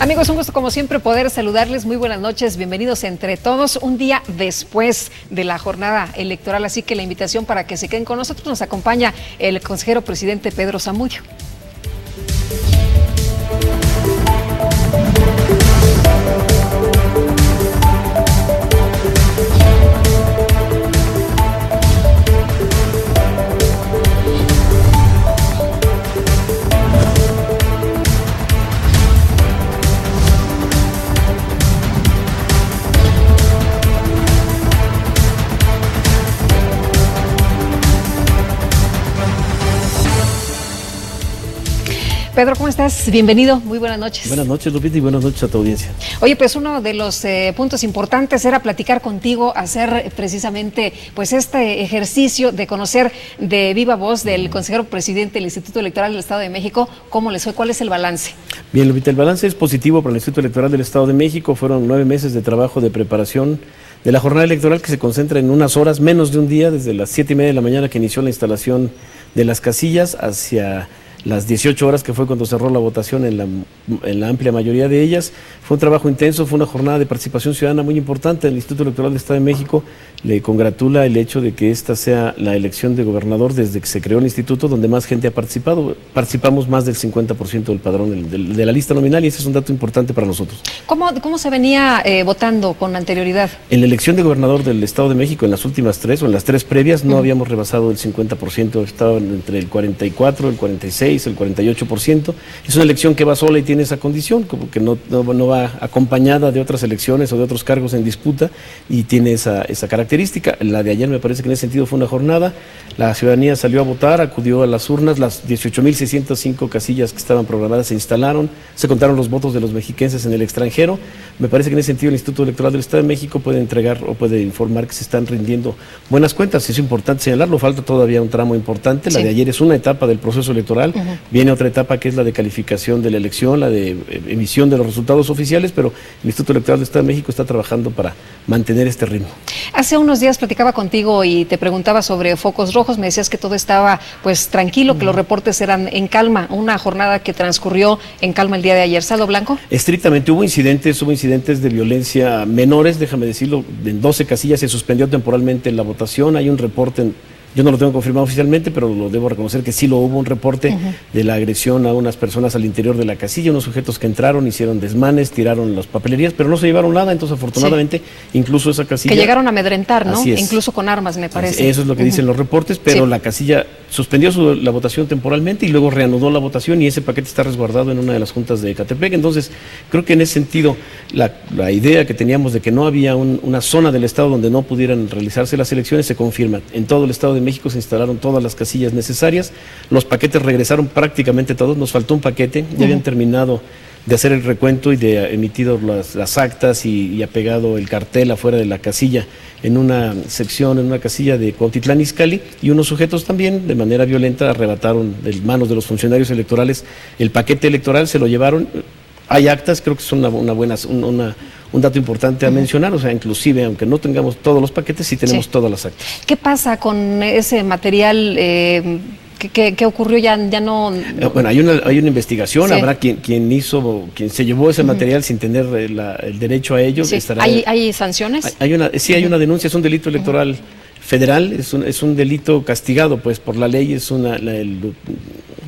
Amigos, un gusto como siempre poder saludarles. Muy buenas noches, bienvenidos entre todos. Un día después de la jornada electoral, así que la invitación para que se queden con nosotros. Nos acompaña el consejero presidente Pedro Zamudio. Pedro, ¿cómo estás? Bienvenido, muy buenas noches. Buenas noches, Lupita, y buenas noches a tu audiencia. Oye, pues uno de los puntos importantes era platicar contigo, hacer precisamente pues este ejercicio de conocer de viva voz del consejero presidente del Instituto Electoral del Estado de México, cómo les fue, cuál es el balance. Bien, Lupita, el balance es positivo para el Instituto Electoral del Estado de México. Fueron 9 meses de trabajo de preparación de la jornada electoral que se concentra en unas horas, menos de un día, desde las 7:30 de la mañana que inició la instalación de las casillas hacia las 18 horas que fue cuando cerró la votación en la amplia mayoría de ellas. Fue un trabajo intenso, fue una jornada de participación ciudadana muy importante. El Instituto Electoral del Estado de México le congratula el hecho de que esta sea la elección de gobernador desde que se creó el instituto donde más gente ha participado. Participamos más del 50% del padrón de la lista nominal, y ese es un dato importante para nosotros. ¿Cómo se venía votando con anterioridad? En la elección de gobernador del Estado de México, en las últimas 3 o en las 3 previas, no habíamos rebasado el 50%, estaban entre el 44, el 46, el 48%. Es una elección que va sola y tiene esa condición, como que no va acompañada de otras elecciones o de otros cargos en disputa, y tiene esa característica. La de ayer me parece que en ese sentido fue una jornada. La ciudadanía salió a votar, acudió a las urnas, las 18.605 casillas que estaban programadas se instalaron, se contaron los votos de los mexiquenses en el extranjero. Me parece que en ese sentido el Instituto Electoral del Estado de México puede entregar o puede informar que se están rindiendo buenas cuentas. Es importante señalarlo, falta todavía un tramo importante. La de ayer es una etapa del proceso electoral. Viene otra etapa que es la de calificación de la elección, la de emisión de los resultados oficiales, pero el Instituto Electoral del Estado de México está trabajando para mantener este ritmo. Hace unos días platicaba contigo y te preguntaba sobre focos rojos, me decías que todo estaba pues tranquilo, que los reportes eran en calma, una jornada que transcurrió en calma el día de ayer. ¿Saldo blanco? Estrictamente, hubo incidentes de violencia menores, déjame decirlo, en 12 casillas se suspendió temporalmente la votación. Hay un reporte, yo no lo tengo confirmado oficialmente, pero lo debo reconocer que sí lo hubo, un reporte de la agresión a unas personas al interior de la casilla, unos sujetos que entraron, hicieron desmanes, tiraron las papelerías, pero no se llevaron nada. Entonces afortunadamente incluso esa casilla... Que llegaron a amedrentar, ¿no? Así es. Incluso con armas, me parece. Eso es lo que dicen los reportes, pero la casilla suspendió la votación temporalmente y luego reanudó la votación, y ese paquete está resguardado en una de las juntas de Ecatepec. Entonces creo que en ese sentido la idea que teníamos de que no había una zona del estado donde no pudieran realizarse las elecciones se confirma. En todo el Estado de México se instalaron todas las casillas necesarias, los paquetes regresaron prácticamente todos, nos faltó un paquete, ya habían terminado de hacer el recuento y de emitido las actas y apegado el cartel afuera de la casilla en una sección, en una casilla de Cuautitlán Izcalli, y unos sujetos también de manera violenta arrebataron de manos de los funcionarios electorales el paquete electoral, se lo llevaron. Hay actas, creo que son un dato importante a mencionar, o sea, inclusive aunque no tengamos todos los paquetes, sí tenemos todas las actas. ¿Qué pasa con ese material? ¿Qué ocurrió? Ya no... Bueno, hay una investigación, habrá quien se llevó ese material sin tener el derecho a ello. Estará, ¿Hay sanciones? Hay una denuncia, es un delito electoral federal, es un delito castigado pues por la ley,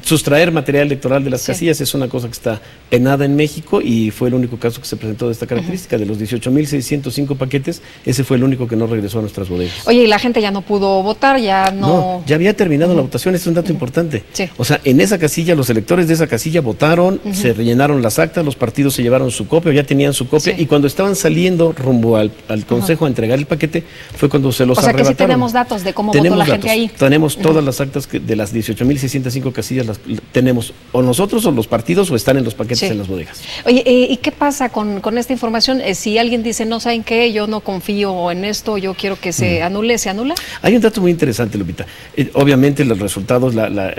sustraer material electoral de las casillas es una cosa que está penada en México, y fue el único caso que se presentó de esta característica. De los 18.605 paquetes, ese fue el único que no regresó a nuestras bodegas. Oye, y la gente ya no pudo votar, No, ya había terminado la votación, es un dato importante. O sea, en esa casilla, los electores de esa casilla votaron, se rellenaron las actas, los partidos se llevaron su copia, o ya tenían su copia, y cuando estaban saliendo rumbo al Consejo a entregar el paquete, fue cuando se los arrebataron. O sea, que sí tenemos datos de cómo votó la gente ahí. Tenemos todas las actas de las 18.605 casillas, las tenemos o nosotros o los partidos, o están en los paquetes en las bodegas. Oye, ¿y qué pasa con esta información? Si alguien dice, no, ¿saben qué? Yo no confío en esto, yo quiero que se anule, ¿se anula? Hay un dato muy interesante, Lupita. Obviamente los resultados, la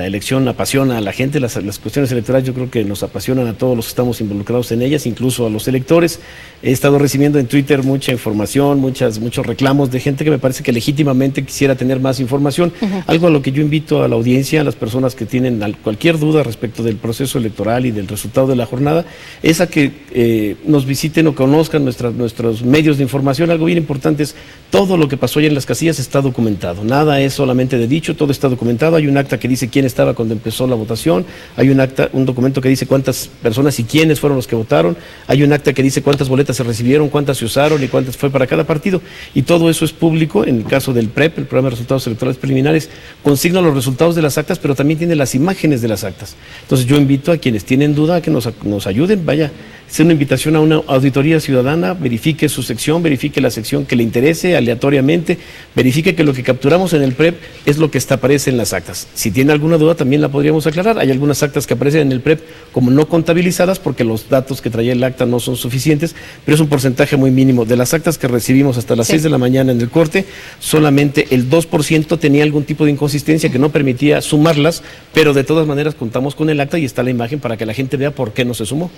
elección apasiona a la gente, las cuestiones electorales yo creo que nos apasionan a todos los que estamos involucrados en ellas, incluso a los electores. he estado recibiendo en Twitter mucha información, muchos reclamos de gente que me parece que legítimamente quisiera tener más información. Algo a lo que yo invito a la audiencia, a las personas que tienen cualquier duda respecto del proceso electoral y del resultado de la jornada, es a que nos visiten o conozcan nuestros medios de información. Algo bien importante es todo lo que pasó allá en las casillas está documentado. Nada es solamente de dicho, todo está documentado. Hay un acta que dice quién estaba cuando empezó la votación, hay un documento que dice cuántas personas y quiénes fueron los que votaron, hay un acta que dice cuántas boletas se recibieron, cuántas se usaron y cuántas fue para cada partido, y todo eso es público. En el caso del PREP, el Programa de Resultados Electorales Preliminares, consigna los resultados de las actas, pero también tiene las imágenes de las actas. Entonces yo invito a quienes tienen duda a que nos ayuden, vaya, es una invitación a una auditoría ciudadana, verifique su sección, verifique la sección que le interese aleatoriamente, verifique que lo que capturamos en el PREP es lo que aparece en las actas. Si tiene alguna duda también la podríamos aclarar. Hay algunas actas que aparecen en el PREP como no contabilizadas porque los datos que traía el acta no son suficientes, pero es un porcentaje muy mínimo. De las actas que recibimos hasta las 6 de la mañana en el corte, solamente el 2% tenía algún tipo de inconsistencia que no permitía sumarlas, pero de todas maneras contamos con el acta y está la imagen para que la gente vea por qué no se sumó.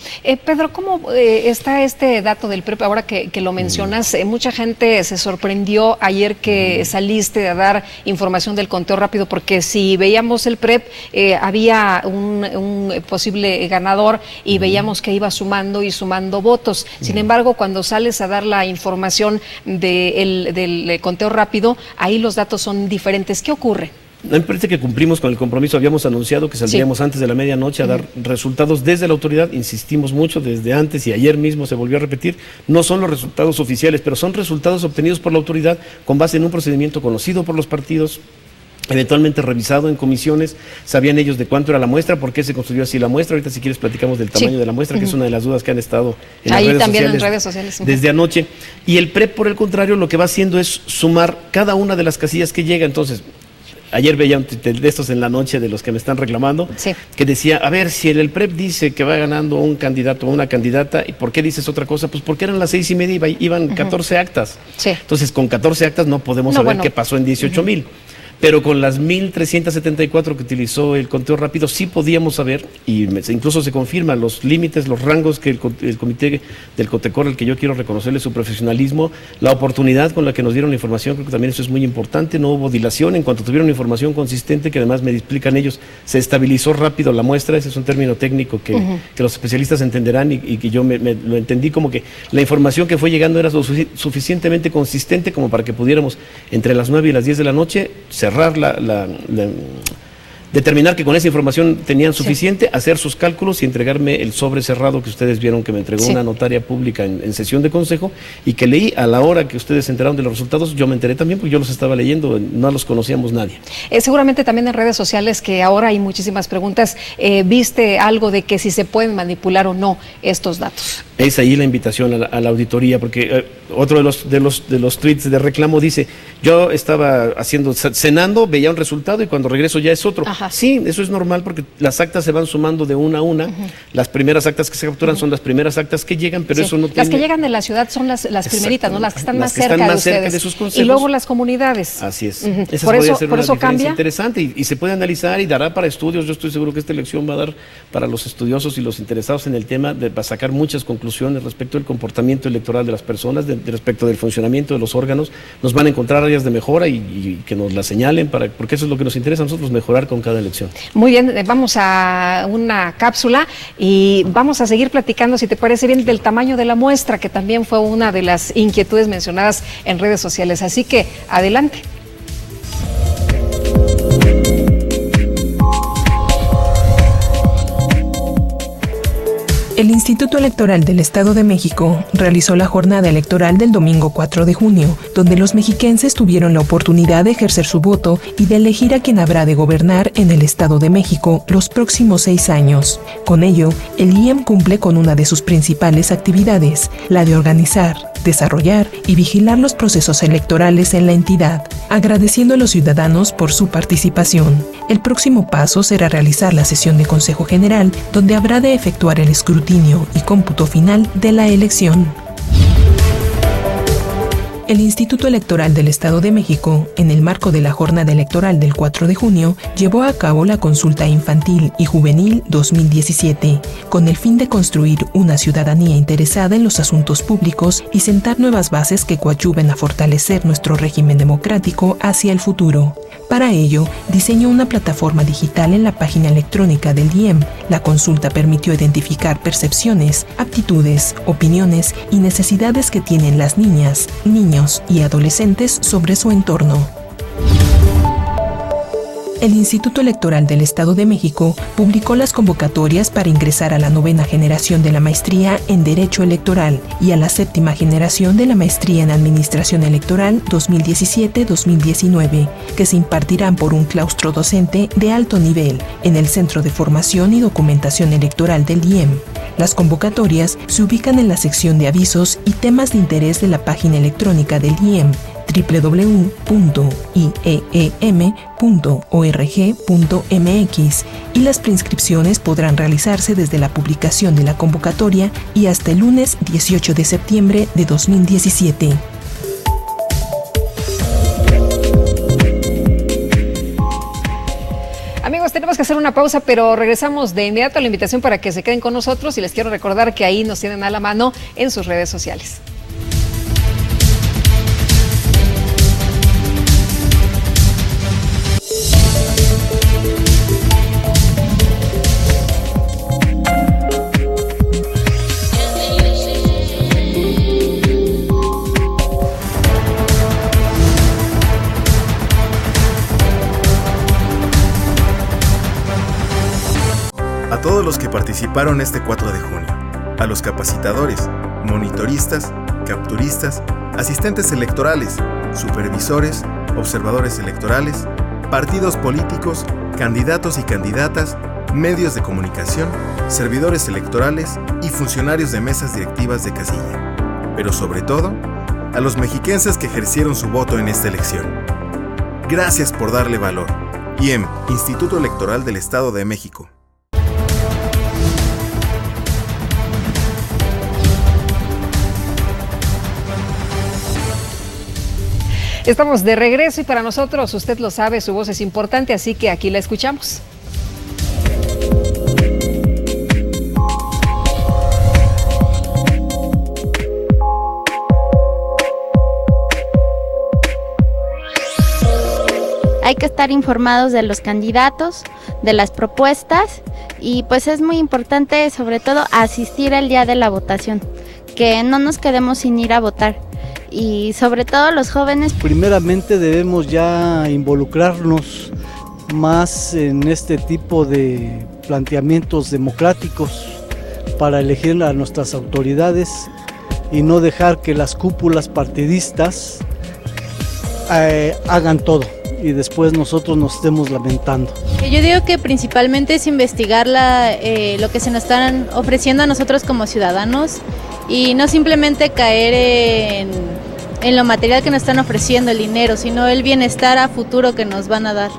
Pedro, ¿cómo está este dato del PREP ahora que lo mencionas? Mucha gente se sorprendió ayer que saliste a dar información del conteo rápido, porque si veíamos el PREP, había un posible ganador y veíamos que iba sumando y sumando votos. Sin embargo, cuando sales a dar la información del conteo rápido, ahí los datos son diferentes. ¿Qué ocurre? Me parece que cumplimos con el compromiso. Habíamos anunciado que saldríamos antes de la medianoche a dar resultados desde la autoridad. Insistimos mucho desde antes y ayer mismo se volvió a repetir. No son los resultados oficiales, pero son resultados obtenidos por la autoridad con base en un procedimiento conocido por los partidos, eventualmente revisado en comisiones. Sabían ellos de cuánto era la muestra, por qué se construyó así la muestra. Ahorita si quieres platicamos del tamaño de la muestra, que es una de las dudas que han estado en ahí las redes también sociales, en redes sociales desde anoche. Y el PREP, por el contrario, lo que va haciendo es sumar cada una de las casillas que llega. Entonces, ayer veía un de estos en la noche de los que me están reclamando, que decía, a ver, si el PREP dice que va ganando un candidato o una candidata, ¿y por qué dices otra cosa? Pues porque eran las 6:30 y iban 14 actas. Entonces, con 14 actas no podemos saber qué pasó en 18,000. Pero con las 1,374 que utilizó el conteo rápido sí podíamos saber, y incluso se confirman los límites, los rangos que el comité del COTECOR, al que yo quiero reconocerle su profesionalismo, la oportunidad con la que nos dieron la información. Creo que también eso es muy importante. No hubo dilación. En cuanto tuvieron información consistente, que además me explican ellos, se estabilizó rápido la muestra. Ese es un término técnico que los especialistas entenderán y que yo lo entendí como que la información que fue llegando era lo suficientemente consistente como para que pudiéramos entre las 9 y las 10 de la noche cerrar determinar que con esa información tenían suficiente, hacer sus cálculos y entregarme el sobre cerrado que ustedes vieron que me entregó una notaria pública en sesión de consejo, y que leí a la hora que ustedes se enteraron de los resultados. Yo me enteré también porque yo los estaba leyendo, no los conocíamos nadie. Seguramente también en redes sociales, que ahora hay muchísimas preguntas, ¿viste algo de que si se pueden manipular o no estos datos? Es ahí la invitación a la auditoría, porque otro de los tweets de reclamo dice, yo estaba cenando, veía un resultado y cuando regreso ya es otro. Sí, eso es normal porque las actas se van sumando de una a una. Las primeras actas que se capturan son las primeras actas que llegan, pero eso no tiene... Las que llegan de la ciudad son las primeritas, ¿no? Las que están más cerca de ustedes. De sus consejos. Y luego las comunidades. Así es. Esa por eso cambia. Interesante y se puede analizar y dará para estudios. Yo estoy seguro que esta elección va a dar para los estudiosos y los interesados en el tema, va a sacar muchas conclusiones respecto del comportamiento electoral de las personas, respecto del funcionamiento de los órganos. Nos van a encontrar áreas de mejora y que nos las señalen, porque eso es lo que nos interesa a nosotros, mejorar con cada elección. Muy bien, vamos a una cápsula y vamos a seguir platicando, si te parece bien, del tamaño de la muestra, que también fue una de las inquietudes mencionadas en redes sociales. Así que, adelante. El Instituto Electoral del Estado de México realizó la jornada electoral del domingo 4 de junio, donde los mexiquenses tuvieron la oportunidad de ejercer su voto y de elegir a quien habrá de gobernar en el Estado de México los próximos 6 años. Con ello, el IEM cumple con una de sus principales actividades, la de organizar, desarrollar y vigilar los procesos electorales en la entidad, agradeciendo a los ciudadanos por su participación. El próximo paso será realizar la sesión de Consejo General, donde habrá de efectuar el escrutinio y cómputo final de la elección. El Instituto Electoral del Estado de México, en el marco de la jornada electoral del 4 de junio, llevó a cabo la Consulta Infantil y Juvenil 2017, con el fin de construir una ciudadanía interesada en los asuntos públicos y sentar nuevas bases que coadyuven a fortalecer nuestro régimen democrático hacia el futuro. Para ello, diseñó una plataforma digital en la página electrónica del IEM. La consulta permitió identificar percepciones, aptitudes, opiniones y necesidades que tienen las niñas, niños y adolescentes sobre su entorno. El Instituto Electoral del Estado de México publicó las convocatorias para ingresar a la 9ª generación de la maestría en Derecho Electoral y a la 7ª generación de la maestría en Administración Electoral 2017-2019, que se impartirán por un claustro docente de alto nivel en el Centro de Formación y Documentación Electoral del IEM. Las convocatorias se ubican en la sección de avisos y temas de interés de la página electrónica del IEM, www.ieem.org.mx, y las preinscripciones podrán realizarse desde la publicación de la convocatoria y hasta el lunes 18 de septiembre de 2017. Amigos, tenemos que hacer una pausa, pero regresamos de inmediato a la invitación para que se queden con nosotros y les quiero recordar que ahí nos tienen a la mano en sus redes sociales. A todos los que participaron este 4 de junio, a los capacitadores, monitoristas, capturistas, asistentes electorales, supervisores, observadores electorales, partidos políticos, candidatos y candidatas, medios de comunicación, servidores electorales y funcionarios de mesas directivas de casilla. Pero sobre todo, a los mexiquenses que ejercieron su voto en esta elección. Gracias por darle valor. IEM, Instituto Electoral del Estado de México. Estamos de regreso y para nosotros, usted lo sabe, su voz es importante, así que aquí la escuchamos. Hay que estar informados de los candidatos, de las propuestas y pues es muy importante sobre todo asistir el día de la votación, que no nos quedemos sin ir a votar. Y sobre todo los jóvenes. Primeramente debemos ya involucrarnos más en este tipo de planteamientos democráticos para elegir a nuestras autoridades y no dejar que las cúpulas partidistas hagan todo y después nosotros nos estemos lamentando. Yo digo que principalmente es investigar lo que se nos están ofreciendo a nosotros como ciudadanos y no simplemente caer en lo material que nos están ofreciendo, el dinero, sino el bienestar a futuro que nos van a dar.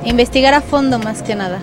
Investigar a fondo más que nada.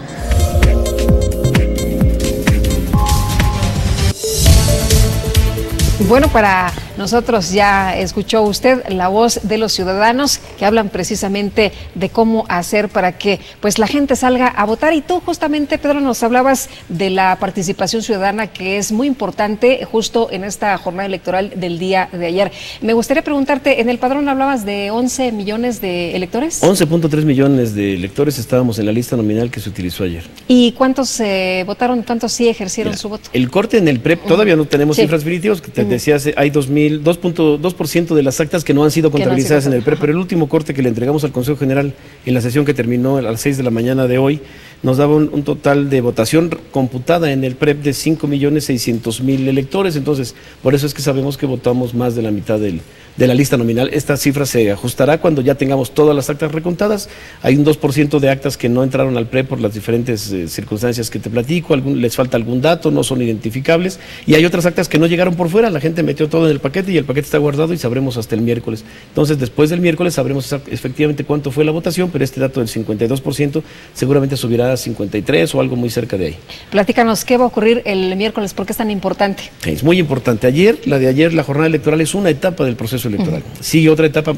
Bueno, para nosotros ya escuchó usted la voz de los ciudadanos que hablan precisamente de cómo hacer para que pues la gente salga a votar. Y tú justamente, Pedro, nos hablabas de la participación ciudadana, que es muy importante justo en esta jornada electoral del día de ayer. Me gustaría preguntarte, en el padrón hablabas de 11 millones de electores. 11.3 millones de electores estábamos en la lista nominal que se utilizó ayer. ¿Y cuántos votaron, cuántos sí ejercieron su voto? El corte en el PREP, todavía no tenemos cifras definitivas, que te decías, hay 2.2% de las actas que no han sido contabilizadas en el PREP, pero el último corte que le entregamos al Consejo General en la sesión que terminó a las 6 de la mañana de hoy, nos daba un total de votación computada en el PREP de 5.600.000 electores. Entonces, por eso es que sabemos que votamos más de la mitad de la lista nominal. Esta cifra se ajustará cuando ya tengamos todas las actas recontadas. Hay un 2% de actas que no entraron al PREP por las diferentes circunstancias que te platico, les falta algún dato, no son identificables, y hay otras actas que no llegaron por fuera, la gente metió todo en el paquete y el paquete está guardado y sabremos hasta el miércoles. Entonces, después del miércoles sabremos efectivamente cuánto fue la votación, pero este dato del 52% seguramente subirá a 53 o algo muy cerca de ahí. Platícanos, ¿qué va a ocurrir el miércoles? ¿Por qué es tan importante? Es muy importante. La jornada electoral es una etapa del proceso proceso electoral. Sigue otra etapa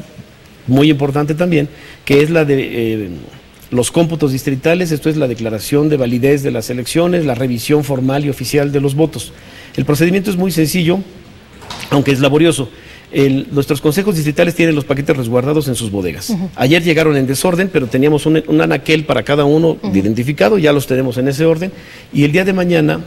muy importante también, que es la de los cómputos distritales, esto es la declaración de validez de las elecciones, la revisión formal y oficial de los votos. El procedimiento es muy sencillo, aunque es laborioso. Nuestros consejos distritales tienen los paquetes resguardados en sus bodegas. Ayer llegaron en desorden, pero teníamos un anaquel para cada uno identificado, ya los tenemos en ese orden, y el día de mañana,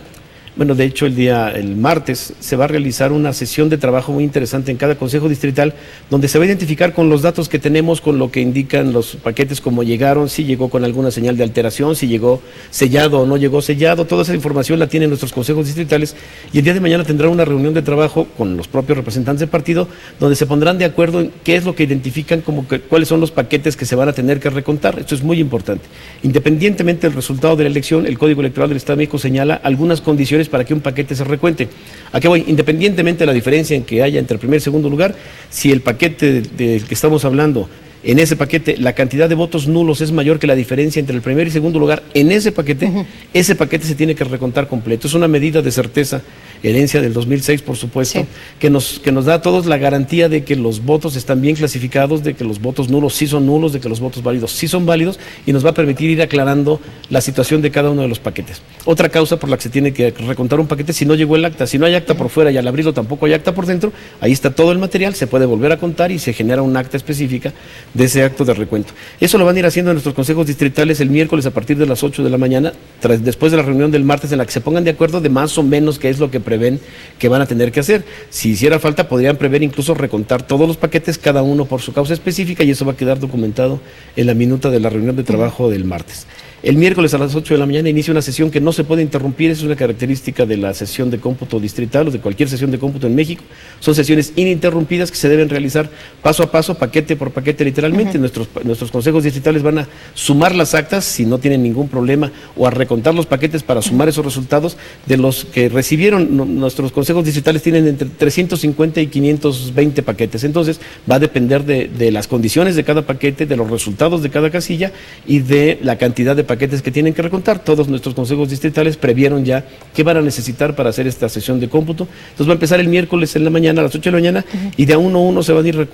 bueno, de hecho el martes se va a realizar una sesión de trabajo muy interesante en cada consejo distrital, donde se va a identificar con los datos que tenemos, con lo que indican los paquetes, cómo llegaron, si llegó con alguna señal de alteración, si llegó sellado o no llegó sellado. Toda esa información la tienen nuestros consejos distritales, y el día de mañana tendrá una reunión de trabajo con los propios representantes del partido, donde se pondrán de acuerdo en qué es lo que identifican, cuáles son los paquetes que se van a tener que recontar. Esto es muy importante. Independientemente del resultado de la elección, el Código Electoral del Estado de México señala algunas condiciones para que un paquete se recuente. ¿A qué voy? Independientemente de la diferencia en que haya entre el primer y segundo lugar, si el paquete del que estamos hablando, en ese paquete la cantidad de votos nulos es mayor que la diferencia entre el primer y segundo lugar, en ese paquete se tiene que recontar completo. Es una medida de certeza, herencia del 2006, por supuesto, que nos da a todos la garantía de que los votos están bien clasificados, de que los votos nulos sí son nulos, de que los votos válidos sí son válidos, y nos va a permitir ir aclarando la situación de cada uno de los paquetes. Otra causa por la que se tiene que recontar un paquete, si no llegó el acta, si no hay acta por fuera y al abrirlo tampoco hay acta por dentro, ahí está todo el material, se puede volver a contar y se genera un acta específica de ese acto de recuento. Eso lo van a ir haciendo en nuestros consejos distritales el miércoles a partir de las 8 de la mañana, después de la reunión del martes, en la que se pongan de acuerdo de más o menos qué es lo que prevén que van a tener que hacer. Si hiciera falta, podrían prever incluso recontar todos los paquetes, cada uno por su causa específica, y eso va a quedar documentado en la minuta de la reunión de trabajo del martes. El miércoles a las 8 de la mañana inicia una sesión que no se puede interrumpir. Es una característica de la sesión de cómputo distrital o de cualquier sesión de cómputo en México. Son sesiones ininterrumpidas que se deben realizar paso a paso, paquete por paquete, literalmente. Nuestros consejos distritales van a sumar las actas si no tienen ningún problema, o a recontar los paquetes para sumar esos resultados de los que recibieron. Nuestros consejos distritales tienen entre 350 y 520 paquetes. Entonces va a depender de las condiciones de cada paquete, de los resultados de cada casilla y de la cantidad de paquetes que tienen que recontar. Todos nuestros consejos distritales previeron ya qué van a necesitar para hacer esta sesión de cómputo. Entonces va a empezar el miércoles en la mañana, a las 8 de la mañana, y de a uno a uno se van a ir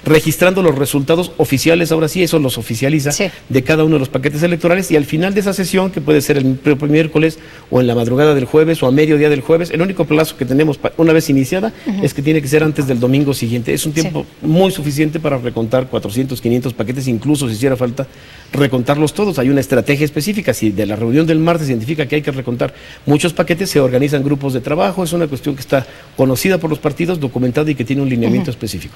registrando los resultados oficiales, ahora sí, eso los oficializa, de cada uno de los paquetes electorales, y al final de esa sesión, que puede ser el propio miércoles o en la madrugada del jueves o a mediodía del jueves, el único plazo que tenemos una vez iniciada es que tiene que ser antes del domingo siguiente. Es un tiempo muy suficiente para recontar 400, 500 paquetes, incluso si hiciera falta recontarlos todos. Hay una estrategia específica. Si de la reunión del martes identifica que hay que recontar muchos paquetes, se organizan grupos de trabajo. Es una cuestión que está conocida por los partidos, documentada y que tiene un lineamiento específico.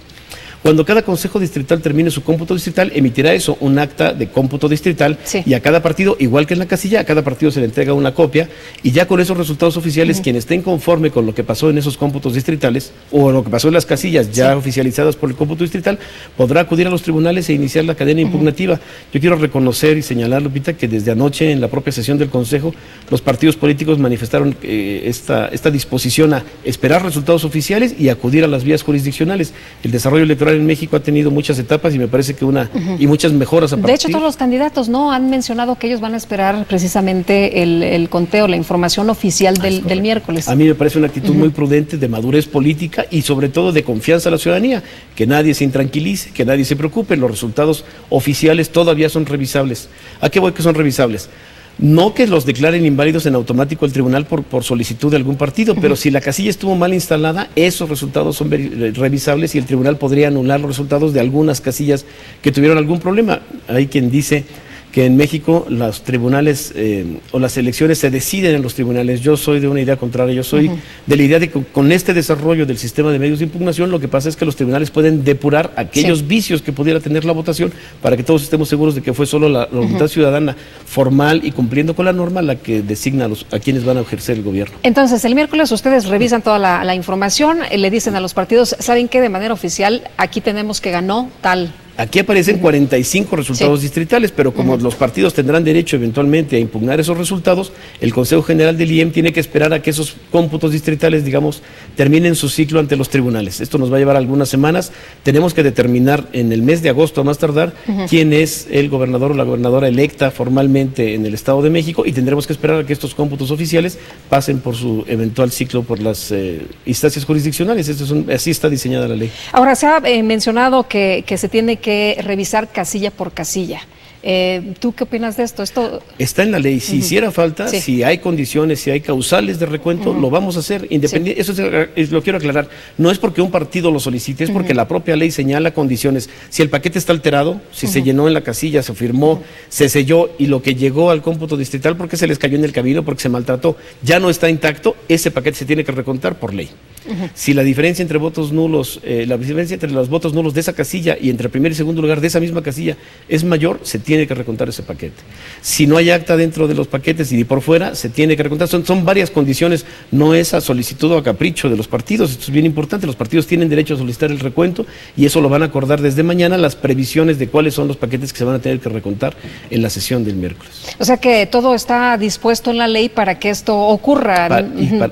Cuando cada consejo distrital termine su cómputo distrital, emitirá un acta de cómputo distrital, y a cada partido, igual que en la casilla, a cada partido se le entrega una copia, y ya con esos resultados oficiales, quien esté inconforme con lo que pasó en esos cómputos distritales, o lo que pasó en las casillas ya oficializadas por el cómputo distrital, podrá acudir a los tribunales e iniciar la cadena impugnativa. Yo quiero reconocer y señalar, Lupita, que desde anoche, en la propia sesión del Consejo, los partidos políticos manifestaron esta disposición a esperar resultados oficiales y acudir a las vías jurisdiccionales. El desarrollo electoral en México ha tenido muchas etapas, y me parece que y muchas mejoras a partir. De hecho, todos los candidatos han mencionado que ellos van a esperar precisamente el conteo, la información oficial del miércoles. A mí me parece una actitud muy prudente, de madurez política y sobre todo de confianza a la ciudadanía, que nadie se intranquilice, que nadie se preocupe. Los resultados oficiales todavía son revisables. ¿A qué voy que son revisables? No que los declaren inválidos en automático el tribunal por solicitud de algún partido, pero si la casilla estuvo mal instalada, esos resultados son revisables y el tribunal podría anular los resultados de algunas casillas que tuvieron algún problema. Hay quien dice que en México los tribunales o las elecciones se deciden en los tribunales. Yo soy de una idea contraria. Yo soy de la idea de que con este desarrollo del sistema de medios de impugnación, lo que pasa es que los tribunales pueden depurar aquellos vicios que pudiera tener la votación, para que todos estemos seguros de que fue solo la voluntad ciudadana formal y cumpliendo con la norma la que designa a quienes van a ejercer el gobierno. Entonces, el miércoles ustedes revisan toda la información, le dicen a los partidos, ¿saben qué? De manera oficial, aquí tenemos que ganó tal Aquí aparecen 45 resultados distritales, pero como los partidos tendrán derecho eventualmente a impugnar esos resultados, el Consejo General del IEM tiene que esperar a que esos cómputos distritales, digamos, terminen su ciclo ante los tribunales. Esto nos va a llevar algunas semanas. Tenemos que determinar en el mes de agosto, a más tardar, quién es el gobernador o la gobernadora electa formalmente en el Estado de México, y tendremos que esperar a que estos cómputos oficiales pasen por su eventual ciclo por las instancias jurisdiccionales. Así está diseñada la ley. Ahora, se ha mencionado que se tiene que revisar casilla por casilla. ¿Tú qué opinas de esto? Está en la ley. Si hiciera falta, si hay condiciones, si hay causales de recuento, lo vamos a hacer. Independiente. Eso lo quiero aclarar. No es porque un partido lo solicite, es porque la propia ley señala condiciones. Si el paquete está alterado, si se llenó en la casilla, se firmó, se selló, y lo que llegó al cómputo distrital porque se les cayó en el camino, porque se maltrató, ya no está intacto, ese paquete se tiene que recontar por ley. Si la diferencia entre votos nulos, la diferencia entre los votos nulos de esa casilla y entre primer y segundo lugar de esa misma casilla es mayor, se tiene que recontar ese paquete. Si no hay acta dentro de los paquetes y por fuera, se tiene que recontar. Son varias condiciones, no es a solicitud o a capricho de los partidos. Esto es bien importante. Los partidos tienen derecho a solicitar el recuento, y eso lo van a acordar desde mañana, las previsiones de cuáles son los paquetes que se van a tener que recontar en la sesión del miércoles. O sea que todo está dispuesto en la ley para que esto ocurra.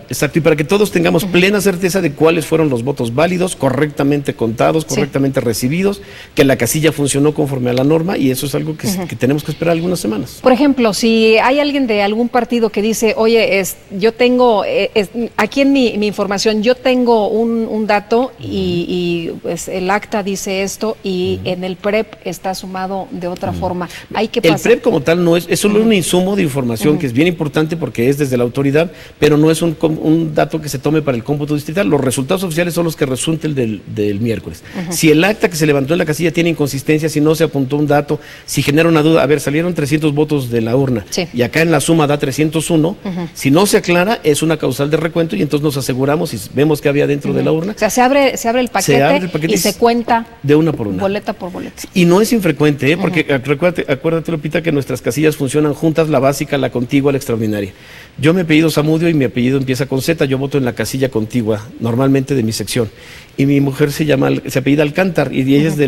Exacto, y para que todos tengamos plena certeza de cuáles fueron los votos válidos, correctamente contados, correctamente recibidos, que la casilla funcionó conforme a la norma, y eso es algo que tenemos que esperar algunas semanas. Por ejemplo, si hay alguien de algún partido que dice, oye, yo tengo, aquí en mi información, yo tengo un dato y pues, el acta dice esto, y en el PREP está sumado de otra forma. ¿Hay que pasar? El PREP como tal no es solo un insumo de información que es bien importante porque es desde la autoridad, pero no es un dato que se tome para el cómputo distrital. Los resultados oficiales son los que resulten del miércoles. Si el acta que se levantó en la casilla tiene inconsistencia, si no se apuntó un dato, si genera una duda, a ver, salieron 300 votos de la urna y acá en la suma da 301, si no se aclara, es una causal de recuento, y entonces nos aseguramos y vemos que había dentro de la urna. O sea, se abre el paquete y se cuenta de una por una, boleta por boleta. Y no es infrecuente, porque acuérdate, Lupita, que nuestras casillas funcionan juntas, la básica, la contigua, la extraordinaria. Yo me apellido Zamudio y mi apellido empieza con Z, yo voto en la casilla contigua, normalmente de mi sección, y mi mujer se apellida Alcántar, y ella es de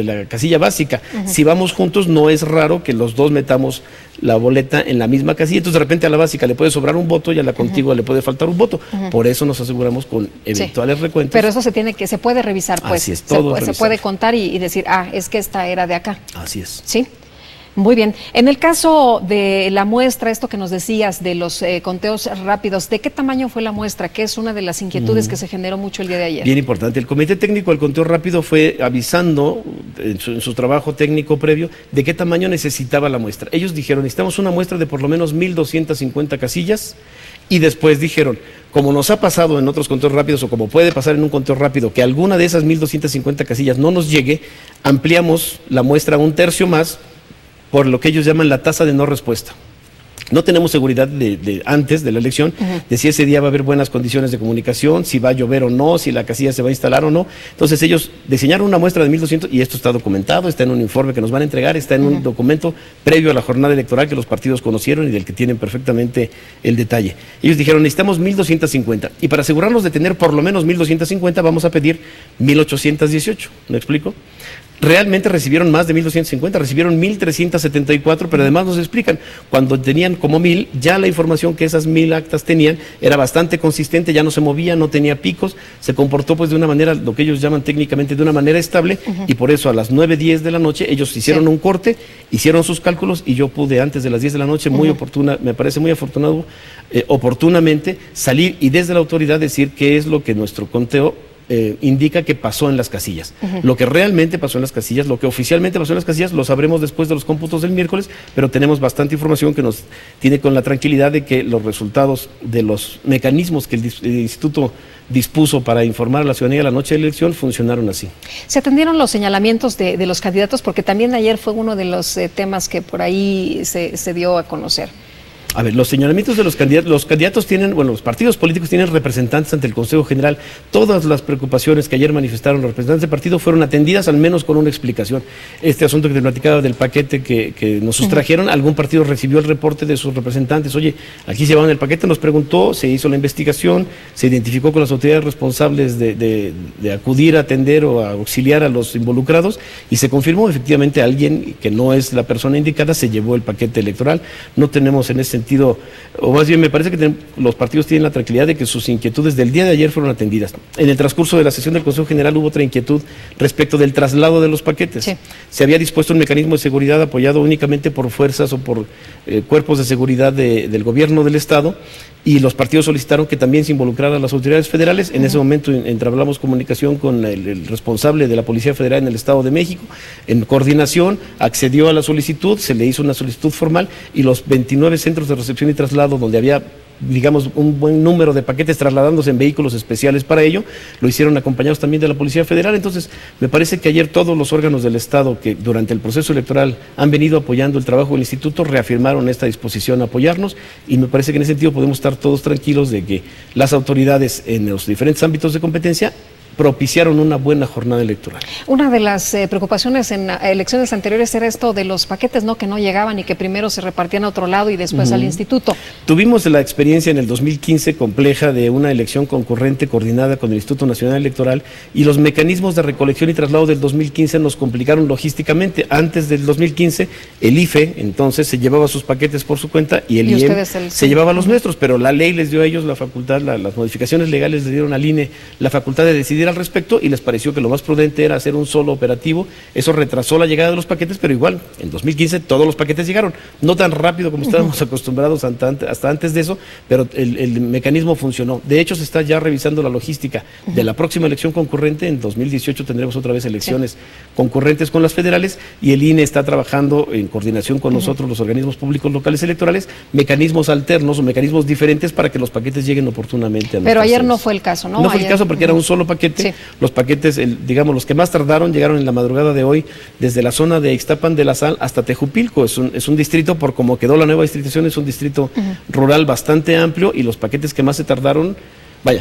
la casilla básica. Si vamos juntos, no es raro que los dos metamos la boleta en la misma casilla, entonces de repente a la básica le puede sobrar un voto y a la contigua le puede faltar un voto. Por eso nos aseguramos con eventuales recuentos. Pero eso se puede revisar, pues. Así es, todo se puede contar y decir, es que esta era de acá. Así es. Sí. Muy bien. En el caso de la muestra, esto que nos decías de los conteos rápidos, ¿de qué tamaño fue la muestra? Que es una de las inquietudes que se generó mucho el día de ayer. Bien importante. El Comité Técnico del Conteo Rápido fue avisando en su trabajo técnico previo de qué tamaño necesitaba la muestra. Ellos dijeron, necesitamos una muestra de por lo menos 1,250 casillas, y después dijeron, como nos ha pasado en otros conteos rápidos, o como puede pasar en un conteo rápido, que alguna de esas 1,250 casillas no nos llegue, ampliamos la muestra a 1/3 más, por lo que ellos llaman la tasa de no respuesta. No tenemos seguridad antes de la elección de si ese día va a haber buenas condiciones de comunicación, si va a llover o no, si la casilla se va a instalar o no. Entonces ellos diseñaron una muestra de 1,200, y esto está documentado, está en un informe que nos van a entregar, está en un documento previo a la jornada electoral que los partidos conocieron y del que tienen perfectamente el detalle. Ellos dijeron, necesitamos 1,250, y para asegurarnos de tener por lo menos 1,250 vamos a pedir 1,818. ¿Me explico? Realmente recibieron más de 1,250, recibieron 1,374, pero además nos explican, cuando tenían como 1,000, ya la información que esas 1,000 actas tenían era bastante consistente, ya no se movía, no tenía picos, se comportó pues de una manera, lo que ellos llaman técnicamente de una manera estable, y por eso a las 9:10 de la noche ellos hicieron un corte, hicieron sus cálculos, y yo pude antes de las 10 de la noche, me parece muy afortunado, oportunamente salir y desde la autoridad decir qué es lo que nuestro conteo indica que pasó en las casillas. Lo que realmente pasó en las casillas, lo que oficialmente pasó en las casillas, lo sabremos después de los cómputos del miércoles, pero tenemos bastante información que nos tiene con la tranquilidad de que los resultados de los mecanismos que el instituto dispuso para informar a la ciudadanía la noche de la elección funcionaron así. ¿Se atendieron los señalamientos de los candidatos? Porque también ayer fue uno de los temas que por ahí se dio a conocer. A ver, los señalamientos de los candidatos tienen, bueno, los partidos políticos tienen representantes ante el Consejo General. Todas las preocupaciones que ayer manifestaron los representantes del partido fueron atendidas, al menos con una explicación. Este asunto que te platicaba del paquete que nos sustrajeron, algún partido recibió el reporte de sus representantes. Oye, aquí se llevaban el paquete, nos preguntó, se hizo la investigación, se identificó con las autoridades responsables de acudir a atender o a auxiliar a los involucrados y se confirmó efectivamente alguien que no es la persona indicada se llevó el paquete electoral. No tenemos en ese sentido, o más bien me parece que los partidos tienen la tranquilidad de que sus inquietudes del día de ayer fueron atendidas. En el transcurso de la sesión del Consejo General hubo otra inquietud respecto del traslado de los paquetes. Sí. Se había dispuesto un mecanismo de seguridad apoyado únicamente por fuerzas o por cuerpos de seguridad del gobierno del Estado, y los partidos solicitaron que también se involucraran las autoridades federales. En ese momento entablamos comunicación con el responsable de la Policía Federal en el Estado de México, en coordinación, accedió a la solicitud, se le hizo una solicitud formal y los 29 centros de recepción y traslado donde había, digamos, un buen número de paquetes trasladándose en vehículos especiales para ello, lo hicieron acompañados también de la Policía Federal. Entonces, me parece que ayer todos los órganos del Estado que durante el proceso electoral han venido apoyando el trabajo del Instituto reafirmaron esta disposición a apoyarnos, y me parece que en ese sentido podemos estar todos tranquilos de que las autoridades en los diferentes ámbitos de competencia propiciaron una buena jornada electoral. Una de las preocupaciones en elecciones anteriores era esto de los paquetes, ¿no?, que no llegaban y que primero se repartían a otro lado y después al instituto. Tuvimos la experiencia en el 2015 compleja de una elección concurrente coordinada con el Instituto Nacional Electoral, y los mecanismos de recolección y traslado del 2015 nos complicaron logísticamente. Antes del 2015, el IFE entonces se llevaba sus paquetes por su cuenta y el IEM se llevaba los nuestros, pero la ley les dio a ellos la facultad, las modificaciones legales le dieron al INE la facultad de decidir al respecto, y les pareció que lo más prudente era hacer un solo operativo. Eso retrasó la llegada de los paquetes, pero igual, en 2015 todos los paquetes llegaron, no tan rápido como estábamos acostumbrados hasta antes de eso, pero el mecanismo funcionó. De hecho, se está ya revisando la logística de la próxima elección concurrente. En 2018 tendremos otra vez elecciones concurrentes con las federales, y el INE está trabajando en coordinación con nosotros, los organismos públicos locales electorales, mecanismos alternos o mecanismos diferentes para que los paquetes lleguen oportunamente a Pero ayer no fue el caso, ¿no? No fue el caso porque era un solo paquete. Sí. Los paquetes, digamos, los que más tardaron llegaron en la madrugada de hoy desde la zona de Ixtapan de la Sal hasta Tejupilco. Es un distrito, por como quedó la nueva distritación, es un distrito rural bastante amplio, y los paquetes que más se tardaron,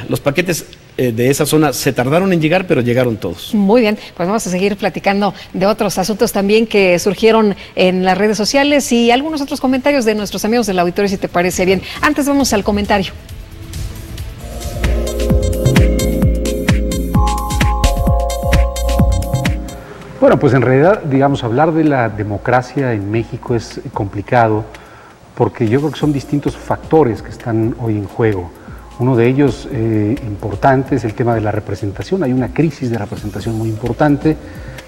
los paquetes de esa zona se tardaron en llegar, pero llegaron todos. Muy bien, pues vamos a seguir platicando de otros asuntos también que surgieron en las redes sociales y algunos otros comentarios de nuestros amigos del auditorio, si te parece bien. Antes vamos al comentario. Bueno, pues en realidad, digamos, hablar de la democracia en México es complicado, porque yo creo que son distintos factores que están hoy en juego. Uno de ellos importante es el tema de la representación. Hay una crisis de representación muy importante.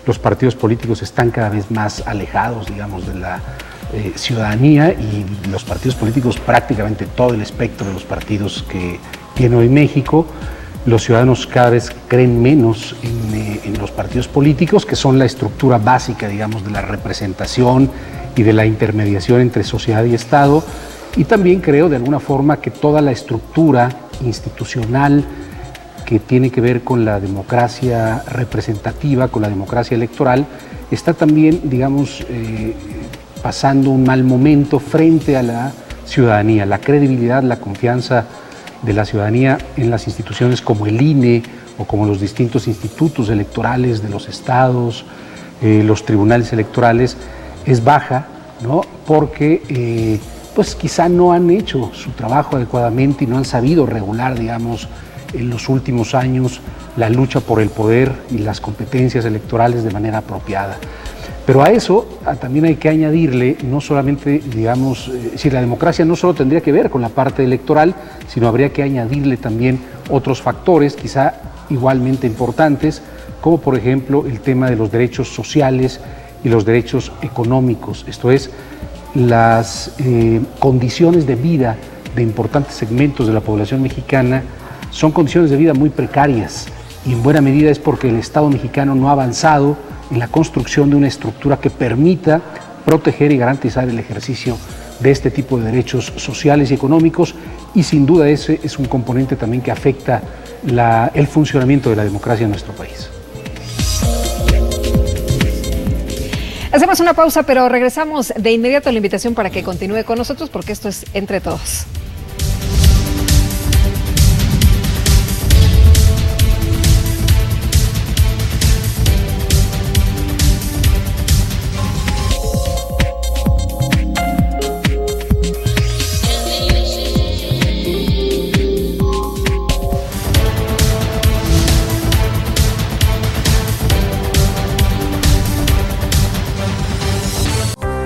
Los partidos políticos están cada vez más alejados, digamos, de la ciudadanía, y los partidos políticos, prácticamente todo el espectro de los partidos que tiene hoy México, los ciudadanos cada vez creen menos en los partidos políticos, que son la estructura básica, digamos, de la representación y de la intermediación entre sociedad y Estado. Y también creo, de alguna forma, que toda la estructura institucional que tiene que ver con la democracia representativa, con la democracia electoral, está también, digamos, pasando un mal momento frente a la ciudadanía. La credibilidad, la confianza de la ciudadanía en las instituciones como el INE o como los distintos institutos electorales de los estados, los tribunales electorales, es baja, ¿no? Porque pues quizá no han hecho su trabajo adecuadamente y no han sabido regular, digamos, en los últimos años la lucha por el poder y las competencias electorales de manera apropiada. Pero a eso también hay que añadirle, no solamente, digamos, si la democracia no solo tendría que ver con la parte electoral, sino habría que añadirle también otros factores, quizá igualmente importantes, como por ejemplo el tema de los derechos sociales y los derechos económicos, esto es, las condiciones de vida de importantes segmentos de la población mexicana son condiciones de vida muy precarias, y en buena medida es porque el Estado mexicano no ha avanzado en la construcción de una estructura que permita proteger y garantizar el ejercicio de este tipo de derechos sociales y económicos, y sin duda ese es un componente también que afecta el funcionamiento de la democracia en nuestro país. Hacemos una pausa, pero regresamos de inmediato a la invitación para que continúe con nosotros, porque esto es Entre Todos.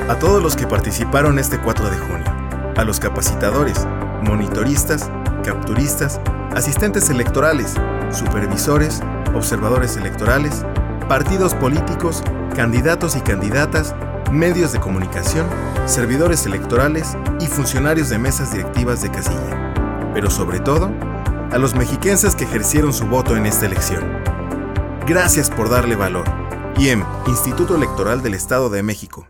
A todos los que participaron este 4 de junio, a los capacitadores, monitoristas, capturistas, asistentes electorales, supervisores, observadores electorales, partidos políticos, candidatos y candidatas, medios de comunicación, servidores electorales y funcionarios de mesas directivas de casilla. Pero sobre todo, a los mexiquenses que ejercieron su voto en esta elección. Gracias por darle valor. IEM, Instituto Electoral del Estado de México.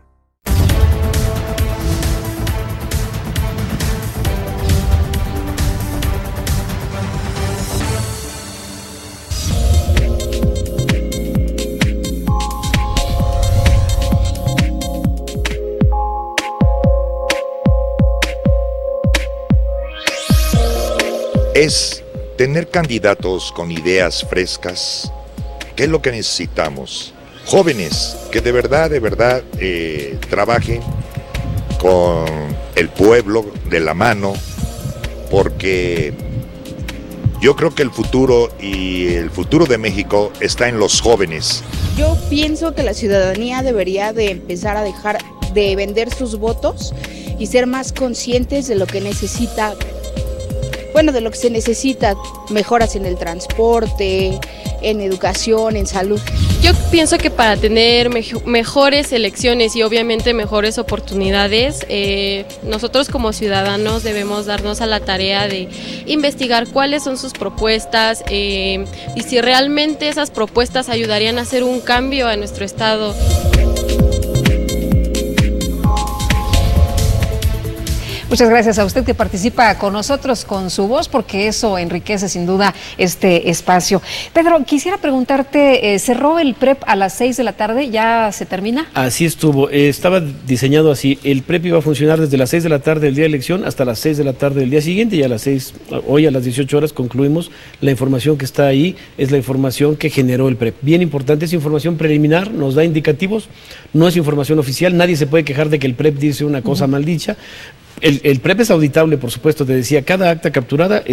Es tener candidatos con ideas frescas, que es lo que necesitamos. Jóvenes que de verdad trabajen con el pueblo de la mano, porque yo creo que el futuro de México está en los jóvenes. Yo pienso que la ciudadanía debería de empezar a dejar de vender sus votos y ser más conscientes de lo que necesita. Bueno, de lo que se necesita, mejoras en el transporte, en educación, en salud. Yo pienso que para tener mejores elecciones y obviamente mejores oportunidades, nosotros como ciudadanos debemos darnos a la tarea de investigar cuáles son sus propuestas y si realmente esas propuestas ayudarían a hacer un cambio a nuestro estado. Muchas gracias a usted que participa con nosotros con su voz, porque eso enriquece sin duda este espacio. Pedro, quisiera preguntarte, ¿cerró el PREP a las 6 de la tarde? ¿Ya se termina? Así estuvo, estaba diseñado así. El PREP iba a funcionar desde las 6 de la tarde del día de elección hasta las 6 de la tarde del día siguiente, y a las 6, hoy a las 18 horas concluimos. La información que está ahí es la información que generó el PREP. Bien importante, es información preliminar, nos da indicativos, no es información oficial, nadie se puede quejar de que el PREP dice una cosa mal dicha. El PREP es auditable, por supuesto, te decía, cada acta capturada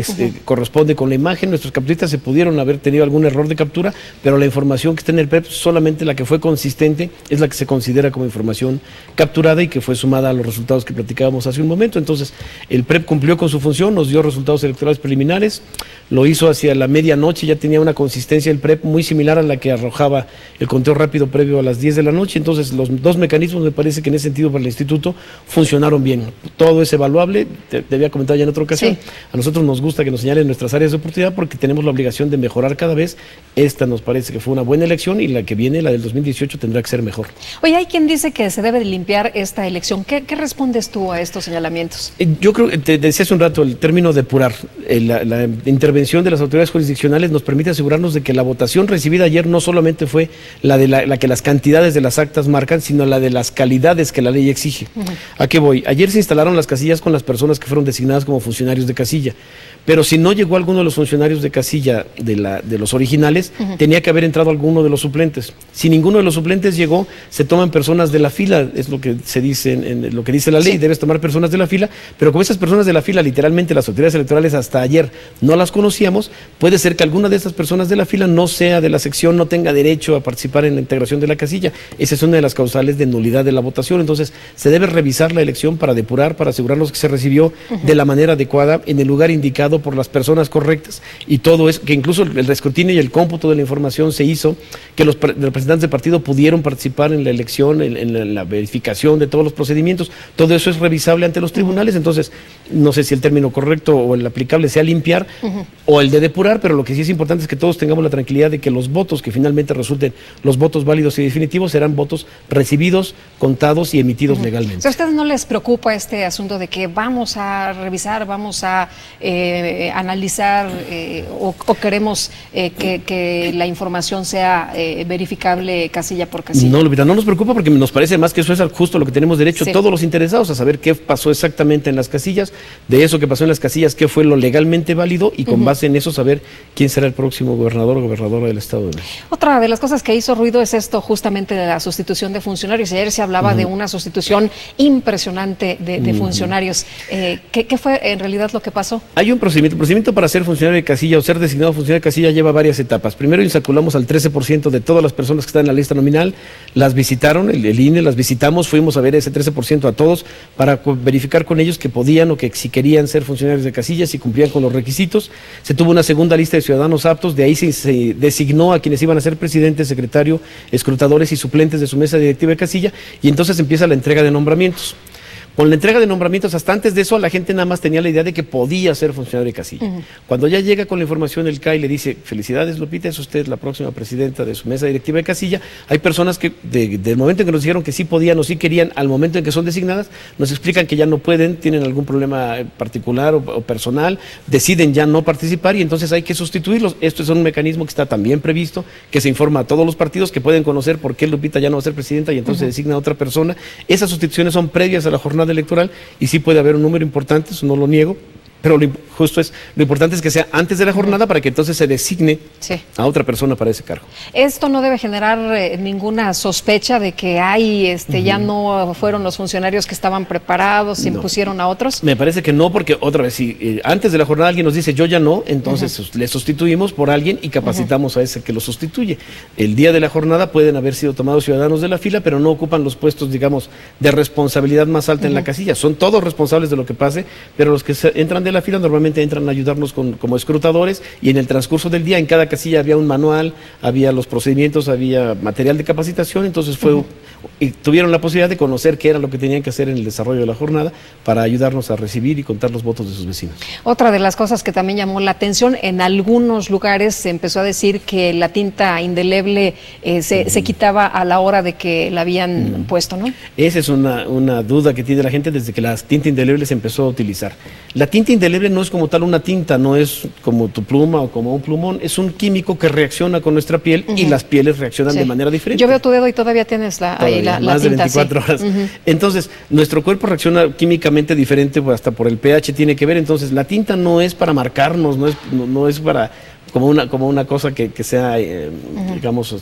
corresponde con la imagen. Nuestros capturistas se pudieron haber tenido algún error de captura, pero la información que está en el PREP, solamente la que fue consistente, es la que se considera como información capturada y que fue sumada a los resultados que platicábamos hace un momento. Entonces, el PREP cumplió con su función, nos dio resultados electorales preliminares, lo hizo hacia la medianoche, ya tenía una consistencia el PREP muy similar a la que arrojaba el conteo rápido previo a las 10 de la noche. Entonces, los dos mecanismos, me parece que en ese sentido para el instituto funcionaron bien. Todo es evaluable, te había comentado ya en otra ocasión. Sí. A nosotros nos gusta que nos señalen nuestras áreas de oportunidad porque tenemos la obligación de mejorar cada vez. Esta nos parece que fue una buena elección y la que viene, la del 2018, tendrá que ser mejor. Oye, hay quien dice que se debe de limpiar esta elección. ¿Qué respondes tú a estos señalamientos? Yo creo que te decía hace un rato el término depurar. La intervención de las autoridades jurisdiccionales nos permite asegurarnos de que la votación recibida ayer no solamente fue la que las cantidades de las actas marcan, sino la de las calidades que la ley exige. ¿A qué voy? Ayer se instalaron las casillas con las personas que fueron designadas como funcionarios de casilla, pero si no llegó alguno de los funcionarios de casilla de los originales, tenía que haber entrado alguno de los suplentes. Si ninguno de los suplentes llegó, se toman personas de la fila, es lo que se dice lo que dice la ley. Sí. Debes tomar personas de la fila, pero como esas personas de la fila, literalmente las autoridades electorales hasta ayer no las conocíamos, puede ser que alguna de esas personas de la fila no sea de la sección, no tenga derecho a participar en la integración de la casilla. Esa es una de las causales de nulidad de la votación. Entonces, se debe revisar la elección para depurar, para asegurarnos que se recibió de la manera adecuada, en el lugar indicado, por las personas correctas, y todo eso, que incluso el escrutinio y el cómputo de la información se hizo, que los representantes del partido pudieron participar en la elección, en la verificación de todos los procedimientos. Todo eso es revisable ante los tribunales. Entonces, no sé si el término correcto o el aplicable sea limpiar o el de depurar, pero lo que sí es importante es que todos tengamos la tranquilidad de que los votos que finalmente resulten los votos válidos y definitivos serán votos recibidos, contados y emitidos legalmente. ¿A ustedes no les preocupa este asunto asunto de que vamos a revisar, vamos a analizar o queremos que la información sea verificable casilla por casilla? No, Lupita, no nos preocupa porque nos parece más que eso es justo lo que tenemos derecho todos los interesados a saber qué pasó exactamente en las casillas, de eso que pasó en las casillas, qué fue lo legalmente válido y con base en eso saber quién será el próximo gobernador o gobernadora del Estado de México. Otra de las cosas que hizo ruido es esto justamente de la sustitución de funcionarios. Ayer se hablaba de una sustitución impresionante de funcionarios. ¿Qué fue en realidad lo que pasó? Hay un procedimiento. El procedimiento para ser funcionario de casilla o ser designado funcionario de casilla lleva varias etapas. Primero insaculamos al 13% de todas las personas que están en la lista nominal, las visitaron, el INE las visitamos, fuimos a ver ese 13% a todos para verificar con ellos que podían o que si querían ser funcionarios de casilla, si cumplían con los requisitos. Se tuvo una segunda lista de ciudadanos aptos, de ahí se designó a quienes iban a ser presidente, secretario, escrutadores y suplentes de su mesa directiva de casilla, y entonces empieza la entrega de nombramientos. Con la entrega de nombramientos, hasta antes de eso, la gente nada más tenía la idea de que podía ser funcionario de casilla. Cuando ya llega con la información el CAI le dice, felicidades Lupita, es usted la próxima presidenta de su mesa directiva de casilla, hay personas que del momento en que nos dijeron que sí podían o sí querían, al momento en que son designadas, nos explican que ya no pueden, tienen algún problema particular o personal, deciden ya no participar y entonces hay que sustituirlos. Esto es un mecanismo que está también previsto, que se informa a todos los partidos que pueden conocer por qué Lupita ya no va a ser presidenta y entonces se designa a otra persona. Esas sustituciones son previas a la jornada electoral y sí puede haber un número importante, eso no lo niego, pero lo importante es que sea antes de la jornada para que entonces se designe a otra persona para ese cargo. Esto no debe generar ninguna sospecha de que ya no fueron los funcionarios que estaban preparados, se impusieron a otros. Me parece que no, porque otra vez, si antes de la jornada alguien nos dice yo ya no, entonces le sustituimos por alguien y capacitamos a ese que lo sustituye. El día de la jornada pueden haber sido tomados ciudadanos de la fila, pero no ocupan los puestos, digamos, de responsabilidad más alta en la casilla. Son todos responsables de lo que pase, pero los que entran de la fila normalmente entran a ayudarnos como escrutadores y en el transcurso del día en cada casilla había un manual, había los procedimientos, había material de capacitación, entonces y tuvieron la posibilidad de conocer qué era lo que tenían que hacer en el desarrollo de la jornada para ayudarnos a recibir y contar los votos de sus vecinos. Otra de las cosas que también llamó la atención, en algunos lugares se empezó a decir que la tinta indeleble se quitaba a la hora de que la habían puesto, ¿no? Esa es una duda que tiene la gente desde que la tinta indeleble se empezó a utilizar. La tinta indeleble no es como tal una tinta, no es como tu pluma o como un plumón, es un químico que reacciona con nuestra piel y las pieles reaccionan de manera diferente. Yo veo tu dedo y todavía tienes la más tinta, de 24 horas. Entonces, nuestro cuerpo reacciona químicamente diferente, hasta por el pH tiene que ver. Entonces, la tinta no es para marcarnos, no es para como una cosa que sea, digamos, o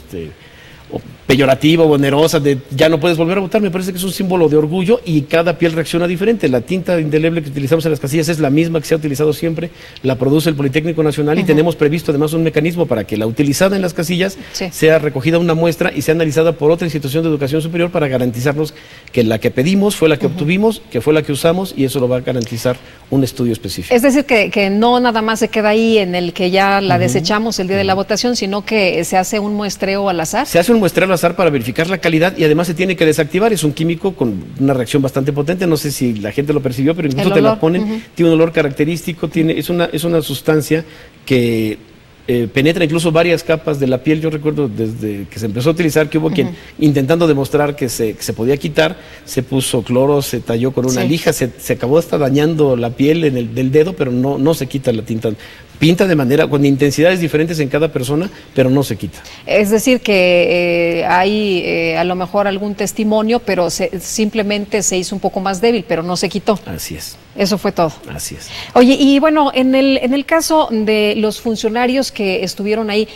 peyorativa o onerosa de ya no puedes volver a votar. Me parece que es un símbolo de orgullo y cada piel reacciona diferente. La tinta indeleble que utilizamos en las casillas es la misma que se ha utilizado siempre, la produce el Politécnico Nacional y tenemos previsto además un mecanismo para que la utilizada en las casillas sea recogida una muestra y sea analizada por otra institución de educación superior para garantizarnos que la que pedimos fue la que obtuvimos, que fue la que usamos y eso lo va a garantizar un estudio específico. Es decir, que no nada más se queda ahí en el que ya la desechamos el día de la votación, sino que se hace un muestreo al azar. Se hace un muestreo al azar para verificar la calidad y además se tiene que desactivar. Es un químico con una reacción bastante potente, no sé si la gente lo percibió, pero incluso te la ponen, tiene un olor característico, es una sustancia que penetra incluso varias capas de la piel. Yo recuerdo desde que se empezó a utilizar que hubo quien intentando demostrar que se podía quitar, se puso cloro, se talló con una lija, se acabó hasta dañando la piel del dedo, pero no se quita la tinta. Pinta de manera, con intensidades diferentes en cada persona, pero no se quita. Es decir, que hay a lo mejor algún testimonio, pero simplemente se hizo un poco más débil, pero no se quitó. Así es. Eso fue todo. Así es. Oye, y bueno, en el caso de los funcionarios que estuvieron ahí,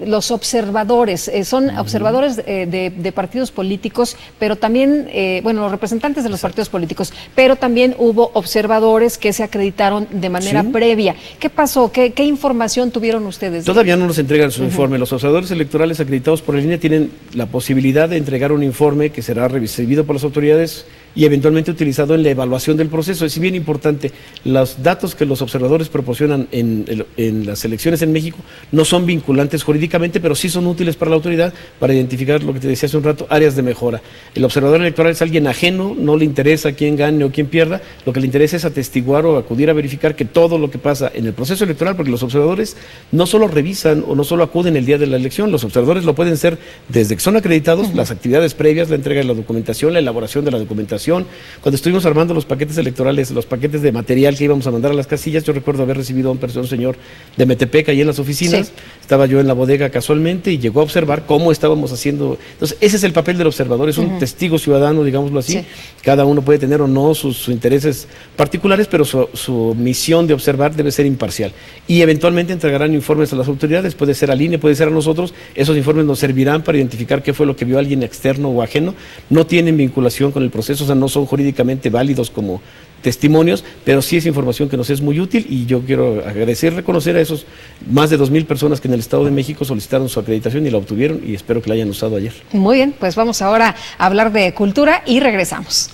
los observadores, son observadores de partidos políticos, pero también, los representantes de los partidos políticos, pero también hubo observadores que se acreditaron de manera previa. ¿Qué pasó? ¿Qué información tuvieron ustedes? Todavía no nos entregan su informe. Los observadores electorales acreditados por la línea tienen la posibilidad de entregar un informe que será recibido por las autoridades y eventualmente utilizado en la evaluación del proceso. Es bien importante, los datos que los observadores proporcionan en las elecciones en México no son vinculantes jurídicamente, pero sí son útiles para la autoridad para identificar lo que te decía hace un rato, áreas de mejora. El observador electoral es alguien ajeno, no le interesa quién gane o quién pierda, lo que le interesa es atestiguar o acudir a verificar que todo lo que pasa en el proceso electoral, porque los observadores no solo revisan o no solo acuden el día de la elección, los observadores lo pueden ser desde que son acreditados, las actividades previas, la entrega de la documentación, la elaboración de la documentación, información. Cuando estuvimos armando los paquetes electorales, los paquetes de material que íbamos a mandar a las casillas, yo recuerdo haber recibido a un señor de Metepec ahí en las oficinas, sí. Estaba yo en la bodega casualmente y llegó a observar cómo estábamos haciendo. Entonces, ese es el papel del observador, es un testigo ciudadano, digámoslo así. Sí. Cada uno puede tener o no sus intereses particulares, pero su misión de observar debe ser imparcial. Y eventualmente entregarán informes a las autoridades, puede ser al INE, puede ser a nosotros. Esos informes nos servirán para identificar qué fue lo que vio alguien externo o ajeno. No tienen vinculación con el proceso, o sea, no son jurídicamente válidos como testimonios, pero sí es información que nos es muy útil, y yo quiero agradecer, reconocer a esos más de 2,000 personas que en el Estado de México solicitaron su acreditación y la obtuvieron, y espero que la hayan usado ayer. Muy bien, pues vamos ahora a hablar de cultura y regresamos.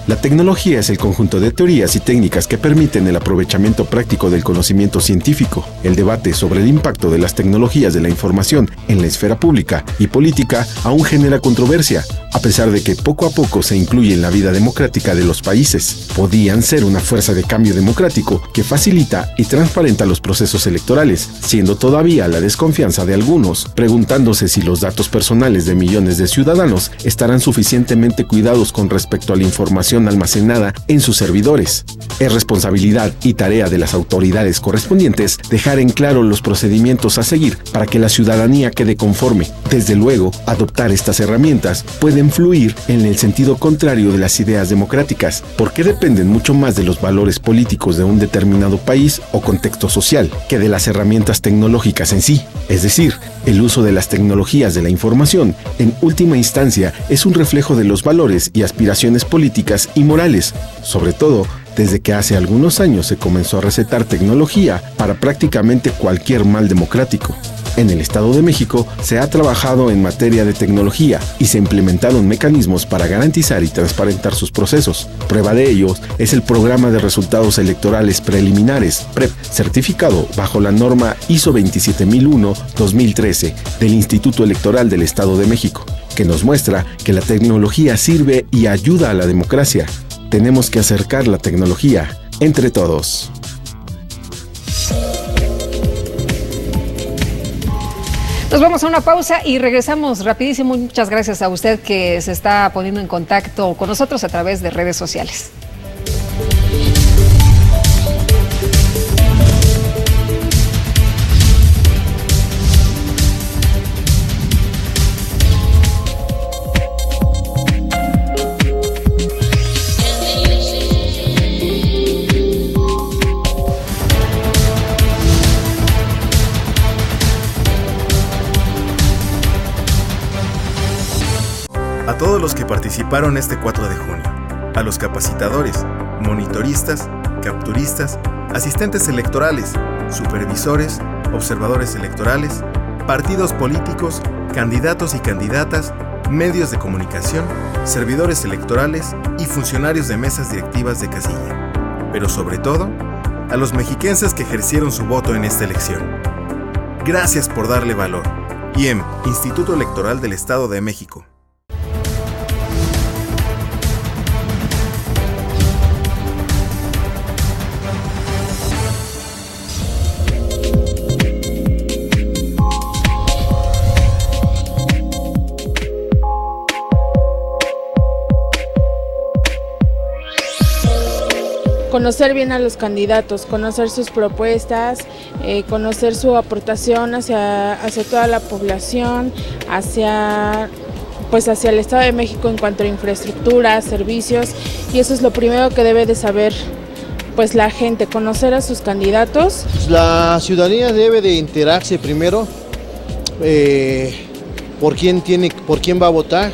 La tecnología es el conjunto de teorías y técnicas que permiten el aprovechamiento práctico del conocimiento científico. El debate sobre el impacto de las tecnologías de la información en la esfera pública y política aún genera controversia, a pesar de que poco a poco se incluye en la vida democrática de los países. Podían ser una fuerza de cambio democrático que facilita y transparenta los procesos electorales, siendo todavía la desconfianza de algunos, preguntándose si los datos personales de millones de ciudadanos estarán suficientemente cuidados con respecto a la información almacenada en sus servidores. Es responsabilidad y tarea de las autoridades correspondientes dejar en claro los procedimientos a seguir para que la ciudadanía quede conforme. Desde luego, adoptar estas herramientas puede influir en el sentido contrario de las ideas democráticas, porque dependen mucho más de los valores políticos de un determinado país o contexto social que de las herramientas tecnológicas en sí. Es decir, el uso de las tecnologías de la información, en última instancia, es un reflejo de los valores y aspiraciones políticas y morales, sobre todo desde que hace algunos años se comenzó a recetar tecnología para prácticamente cualquier mal democrático. En el Estado de México se ha trabajado en materia de tecnología y se implementaron mecanismos para garantizar y transparentar sus procesos. Prueba de ello es el Programa de Resultados Electorales Preliminares, PREP, certificado bajo la norma ISO 27001-2013 del Instituto Electoral del Estado de México, que nos muestra que la tecnología sirve y ayuda a la democracia. Tenemos que acercar la tecnología entre todos. Nos vamos a una pausa y regresamos rapidísimo. Muchas gracias a usted que se está poniendo en contacto con nosotros a través de redes sociales. A todos los que participaron este 4 de junio, a los capacitadores, monitoristas, capturistas, asistentes electorales, supervisores, observadores electorales, partidos políticos, candidatos y candidatas, medios de comunicación, servidores electorales y funcionarios de mesas directivas de casilla. Pero sobre todo, a los mexiquenses que ejercieron su voto en esta elección. Gracias por darle valor. IEM, Instituto Electoral del Estado de México. Conocer bien a los candidatos, conocer sus propuestas, conocer su aportación hacia toda la población, hacia el Estado de México en cuanto a infraestructura, servicios, y eso es lo primero que debe de saber pues la gente, conocer a sus candidatos. La ciudadanía debe de enterarse primero por quién va a votar.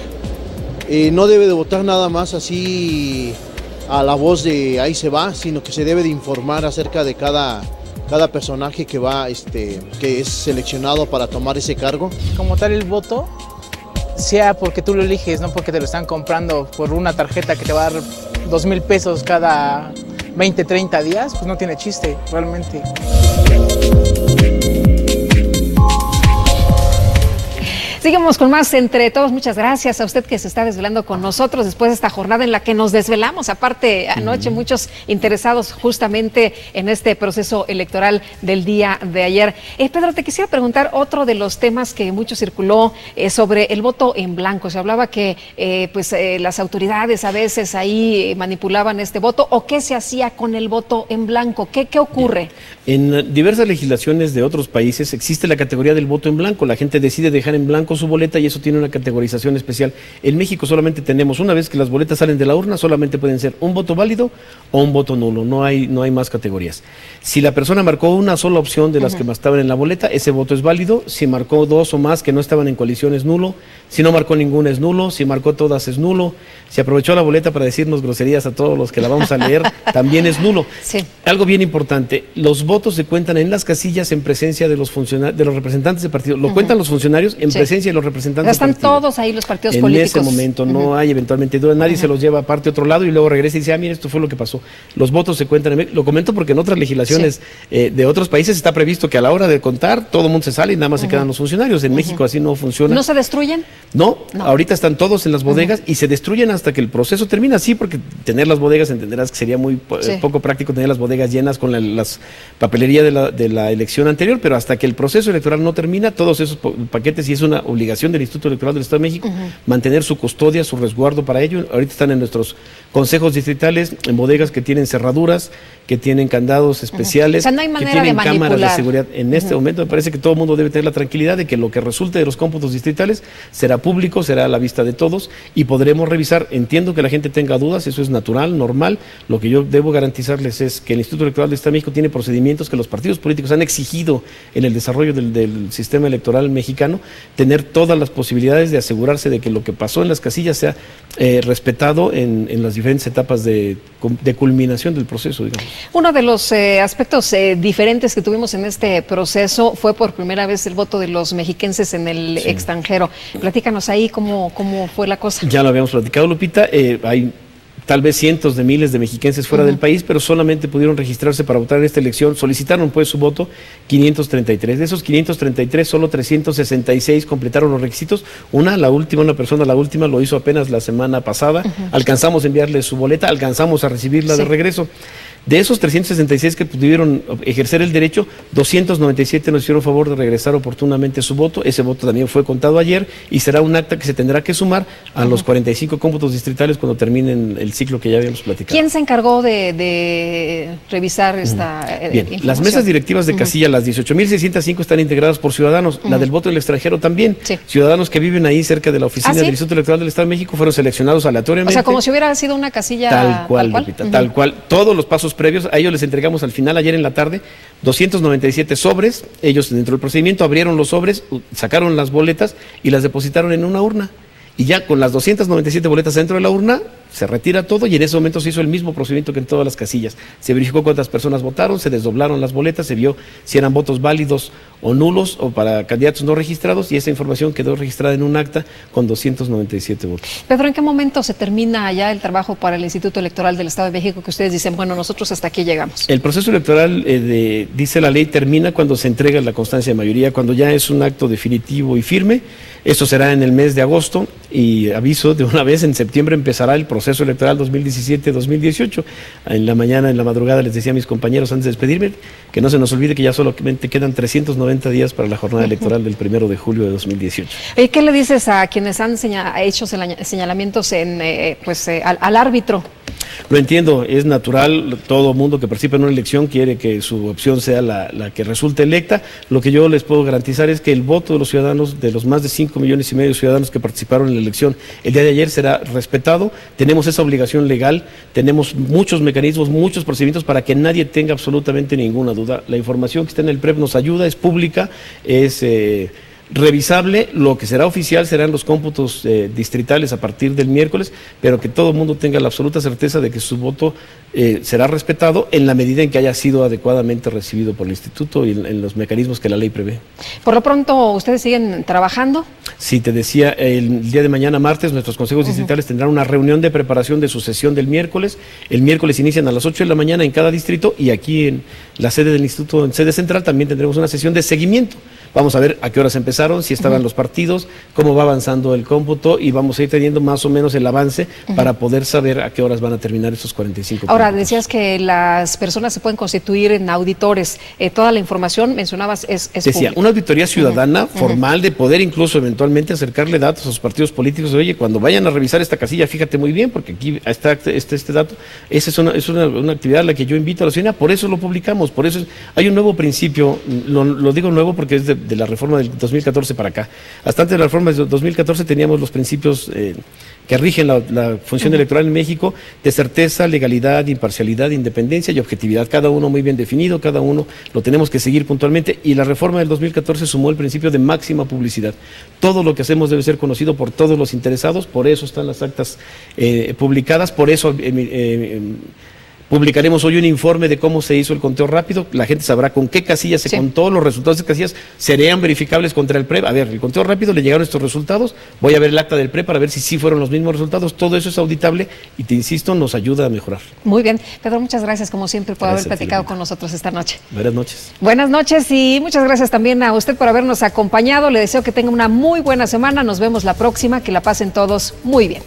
No debe de votar nada más así a la voz de ahí se va, sino que se debe de informar acerca de cada personaje que va, que es seleccionado para tomar ese cargo. Como tal, el voto sea porque tú lo eliges, no porque te lo están comprando por una tarjeta que te va a dar 2,000 pesos cada 20, 30 días, pues no tiene chiste, realmente. Sigamos con más Entre Todos. Muchas gracias a usted que se está desvelando con nosotros después de esta jornada en la que nos desvelamos. Aparte, anoche muchos interesados justamente en este proceso electoral del día de ayer. Pedro, te quisiera preguntar otro de los temas que mucho circuló sobre el voto en blanco. Se hablaba que las autoridades a veces ahí manipulaban este voto, o qué se hacía con el voto en blanco. ¿Qué ocurre? En diversas legislaciones de otros países existe la categoría del voto en blanco. La gente decide dejar en blanco su boleta y eso tiene una categorización especial. En México solamente tenemos, una vez que las boletas salen de la urna, solamente pueden ser un voto válido o un voto nulo. No hay más categorías. Si la persona marcó una sola opción de las que estaban en la boleta, ese voto es válido. Si marcó dos o más que no estaban en coalición, es nulo. Si no marcó ninguna, es nulo. Si marcó todas, es nulo. Si aprovechó la boleta para decirnos groserías a todos los que la vamos a leer, también es nulo. Sí. Algo bien importante, los votos se cuentan en las casillas en presencia de los representantes de partido. Lo cuentan los funcionarios en presencia de los representantes están de partido. Todos ahí los partidos políticos. En ese momento no hay eventualmente duda, nadie se los lleva aparte a otro lado y luego regresa y dice, mira, esto fue lo que pasó. Los votos se cuentan lo comento porque en otras legislaciones de otros países está previsto que a la hora de contar todo el mundo se sale y nada más se quedan los funcionarios. En México así no funciona. ¿No se destruyen? No, ahorita están todos en las bodegas y se destruyen hasta que el proceso termina. Sí, porque tener las bodegas, entenderás que sería muy poco práctico tener las bodegas llenas con las papelería de la elección anterior, pero hasta que el proceso electoral no termina, todos esos paquetes, y es una obligación del Instituto Electoral del Estado de México, mantener su custodia, su resguardo para ello. Ahorita están en nuestros consejos distritales, en bodegas que tienen cerraduras, que tienen candados especiales, o sea, no hay que manera tienen de cámaras de manipular. seguridad. En este momento me parece que todo el mundo debe tener la tranquilidad de que lo que resulte de los cómputos distritales será público, será a la vista de todos y podremos revisar. Entiendo que la gente tenga dudas, eso es natural, normal. Lo que yo debo garantizarles es que el Instituto Electoral del Estado de México tiene procedimientos que los partidos políticos han exigido en el desarrollo del sistema electoral mexicano, tener todas las posibilidades de asegurarse de que lo que pasó en las casillas sea respetado en las diferentes etapas de culminación del proceso, digamos. Uno de los aspectos diferentes que tuvimos en este proceso fue por primera vez el voto de los mexiquenses en el extranjero. Platícanos ahí cómo fue la cosa. Ya lo habíamos platicado, Lupita. Hay tal vez cientos de miles de mexiquenses fuera del país, pero solamente pudieron registrarse para votar en esta elección. Solicitaron pues su voto 533. De esos 533, solo 366 completaron los requisitos. Una persona lo hizo apenas la semana pasada. Alcanzamos a enviarle su boleta, alcanzamos a recibirla de regreso. De esos 366 que pudieron ejercer el derecho, 297 nos hicieron favor de regresar oportunamente su voto. Ese voto también fue contado ayer y será un acta que se tendrá que sumar a los 45 cómputos distritales cuando terminen el ciclo que ya habíamos platicado. ¿Quién se encargó de revisar esta información? Las mesas directivas de casilla, las 18.605 están integradas por ciudadanos. La del voto del extranjero también. Ciudadanos que viven ahí cerca de la oficina del Instituto Electoral del Estado de México fueron seleccionados aleatoriamente. O sea, como si hubiera sido una casilla tal cual. Lupita, tal cual. Todos los pasos previos, a ellos les entregamos al final, ayer en la tarde, 297 sobres. Ellos dentro del procedimiento abrieron los sobres, sacaron las boletas y las depositaron en una urna. Y ya con las 297 boletas dentro de la urna, se retira todo y en ese momento se hizo el mismo procedimiento que en todas las casillas. Se verificó cuántas personas votaron, se desdoblaron las boletas, se vio si eran votos válidos o nulos o para candidatos no registrados y esa información quedó registrada en un acta con 297 votos. Pedro, ¿en qué momento se termina ya el trabajo para el Instituto Electoral del Estado de México que ustedes dicen, bueno, nosotros hasta aquí llegamos? El proceso electoral, dice la ley, termina cuando se entrega la constancia de mayoría, cuando ya es un acto definitivo y firme. Esto será en el mes de agosto y aviso de una vez, en septiembre empezará el proceso electoral 2017-2018. En la mañana, en la madrugada, les decía a mis compañeros antes de despedirme que no se nos olvide que ya solamente quedan 390 días para la jornada electoral del 1 de julio de 2018. ¿Qué le dices a quienes han hecho señalamientos al árbitro? Lo entiendo, es natural, todo mundo que participa en una elección quiere que su opción sea la que resulte electa. Lo que yo les puedo garantizar es que el voto de los ciudadanos, de los más de 5,5 millones de ciudadanos que participaron en la elección el día de ayer, será respetado. Tenemos esa obligación legal, tenemos muchos mecanismos, muchos procedimientos para que nadie tenga absolutamente ninguna duda. La información que está en el PREP nos ayuda, es pública, es revisable. Lo que será oficial serán los cómputos distritales a partir del miércoles, pero que todo el mundo tenga la absoluta certeza de que su voto será respetado en la medida en que haya sido adecuadamente recibido por el Instituto y en los mecanismos que la ley prevé. Por lo pronto, ¿ustedes siguen trabajando? Sí, te decía, el día de mañana, martes, nuestros consejos distritales tendrán una reunión de preparación de su sesión del miércoles. El miércoles inician a las 8 de la mañana en cada distrito y aquí en la sede del Instituto, en sede central, también tendremos una sesión de seguimiento Vamos a ver a qué horas empezaron, si estaban los partidos, cómo va avanzando el cómputo y vamos a ir teniendo más o menos el avance para poder saber a qué horas van a terminar esos 45 Ahora, puntos. decías que las personas se pueden constituir en auditores. Toda la información, mencionabas, es Decía, pública. una auditoría ciudadana formal de poder incluso eventualmente acercarle datos a los partidos políticos. Oye, cuando vayan a revisar esta casilla, fíjate muy bien, porque aquí está este dato. Esa es una actividad a la que yo invito a la ciudadanía, por eso lo publicamos, por eso hay un nuevo principio, lo digo nuevo porque es de la reforma del 2014 para acá. Hasta antes de la reforma del 2014 teníamos los principios que rigen la función electoral en México, de certeza, legalidad, imparcialidad, independencia y objetividad, cada uno muy bien definido, cada uno lo tenemos que seguir puntualmente, y la reforma del 2014 sumó el principio de máxima publicidad. Todo lo que hacemos debe ser conocido por todos los interesados, por eso están las actas publicadas, por eso publicaremos hoy un informe de cómo se hizo el conteo rápido, la gente sabrá con qué casillas se contó, los resultados de casillas serían verificables contra el PRE. A ver, el conteo rápido le llegaron estos resultados, voy a ver el acta del PRE para ver si sí fueron los mismos resultados, todo eso es auditable y te insisto, nos ayuda a mejorar. Muy bien, Pedro, muchas gracias como siempre por Gracias, haber platicado Filomena. con nosotros esta noche. Buenas noches. Buenas noches y muchas gracias también a usted por habernos acompañado. Le deseo que tenga una muy buena semana. Nos vemos la próxima. Que la pasen todos muy bien.